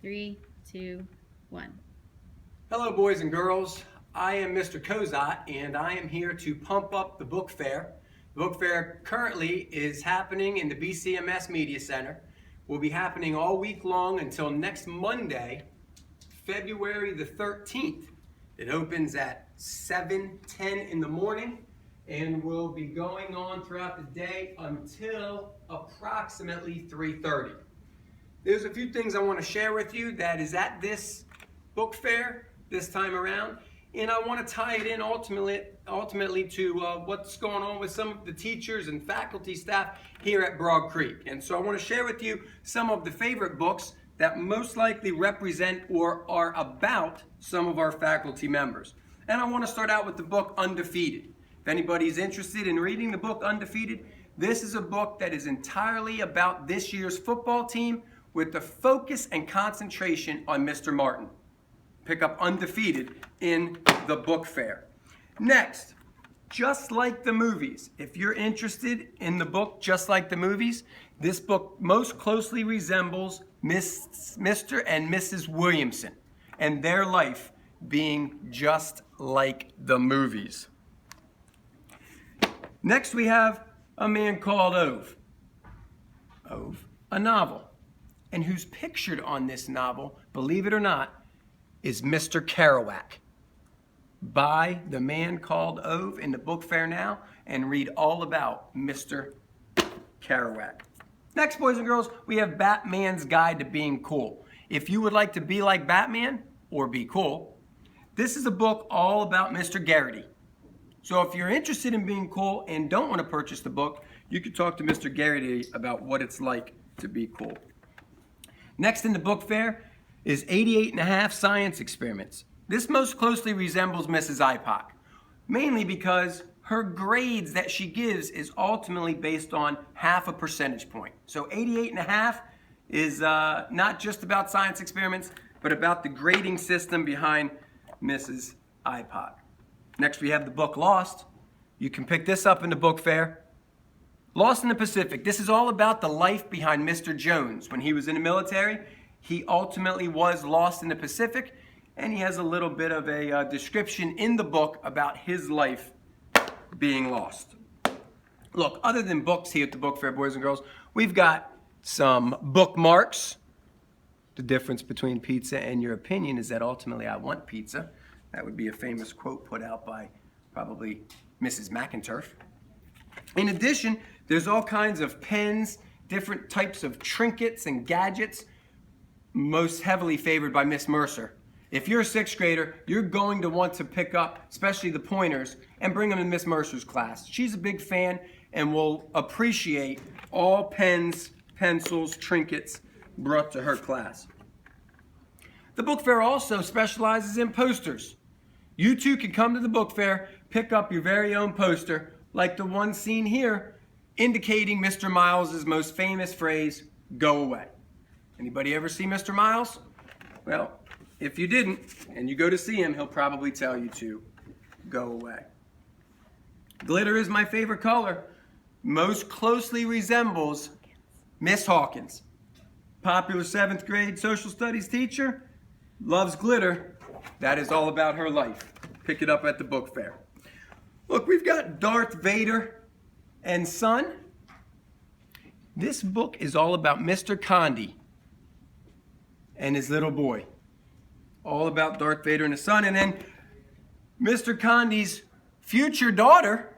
3, 2, 1. Hello, boys and girls. I am Mr. Koczot, and I am here to pump up the book fair. The book fair currently is happening in the BCMS Media Center. Will be happening all week long until next Monday, February the 13th. It opens at 7:10 in the morning and will be going on throughout the day until approximately 3:30. There's a few things I want to share with you that is at this book fair this time around, and I want to tie it in ultimately to what's going on with some of the teachers and faculty staff here at Broad Creek. And so I want to share with you some of the favorite books that most likely represent or are about some of our faculty members. And I want to start out with the book Undefeated. If anybody's interested in reading the book Undefeated, this is a book that is entirely about this year's football team with the focus and concentration on Mr. Martin. Pick up Undefeated in the book fair. Next, Just Like the Movies. If you're interested in the book Just Like the Movies, this book most closely resembles Mr. and Mrs. Williamson and their life being just like the movies. Next, we have A Man Called Ove. Ove, a novel. And who's pictured on this novel, believe it or not, is Mr. Kerouac. Buy The Man Called Ove in the book fair now and read all about Mr. Kerouac. Next, boys and girls, we have Batman's Guide to Being Cool. If you would like to be like Batman or be cool, this is a book all about Mr. Garrity. So if you're interested in being cool and don't want to purchase the book, you could talk to Mr. Garrity about what it's like to be cool. Next in the book fair is 88.5 Science Experiments. This most closely resembles Mrs. IPOC, mainly because her grades that she gives is ultimately based on half a percentage point. So 88.5 is not just about science experiments, but about the grading system behind Mrs. IPOC. Next we have the book Lost. You can pick this up in the book fair. Lost in the Pacific. This is all about the life behind Mr. Jones. When he was in the military, he ultimately was lost in the Pacific, and he has a little bit of a description in the book about his life being lost. Look, other than books here at the book fair, boys and girls, we've got some bookmarks. The difference between pizza and your opinion is that ultimately I want pizza. That would be a famous quote put out by probably Mrs. McInturf. In addition, there's all kinds of pens, different types of trinkets and gadgets, most heavily favored by Miss Mercer. If you're a sixth grader, you're going to want to pick up, especially the pointers, and bring them to Miss Mercer's class. She's a big fan and will appreciate all pens, pencils, trinkets brought to her class. The book fair also specializes in posters. You too can come to the book fair, pick up your very own poster, like the one seen here, indicating Mr. Miles' most famous phrase, "Go away." Anybody ever see Mr. Miles? Well, if you didn't, and you go to see him, he'll probably tell you to go away. Glitter is my favorite color. Most closely resembles Miss Hawkins. Popular 7th grade social studies teacher, loves glitter. That is all about her life. Pick it up at the book fair. Look, we've got Darth Vader and Son. This book is all about Mr. Condi and his little boy. All about Darth Vader and his son. And then Mr. Condi's future daughter,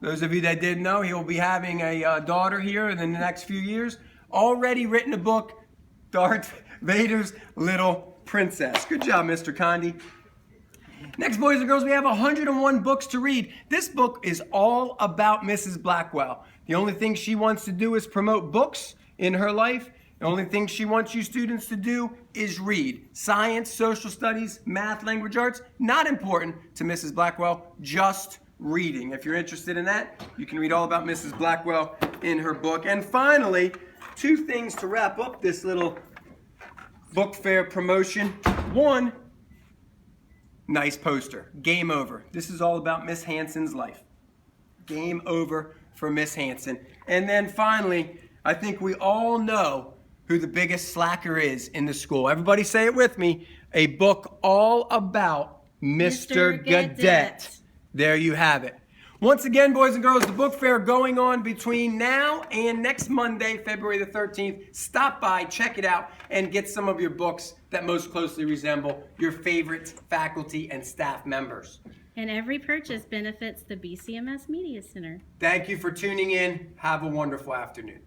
those of you that didn't know, he will be having a daughter here in the next few years, already written a book, Darth Vader's Little Princess. Good job, Mr. Condi. Next, boys and girls, we have 101 books to read. This book is all about Mrs. Blackwell. The only thing she wants to do is promote books in her life. The only thing she wants you students to do is read. Science, social studies, math, language arts, not important to Mrs. Blackwell, just reading. If you're interested in that, you can read all about Mrs. Blackwell in her book. And finally, two things to wrap up this little book fair promotion. One, nice poster. Game over. This is all about Miss Hanson's life. Game over for Miss Hanson. And then finally, I think we all know who the biggest slacker is in the school. Everybody say it with me. A book all about Mr. Gadet. There you have it. Once again, boys and girls, the book fair going on between now and next Monday, February the 13th. Stop by, check it out, and get some of your books that most closely resemble your favorite faculty and staff members. And every purchase benefits the BCMS Media Center. Thank you for tuning in. Have a wonderful afternoon.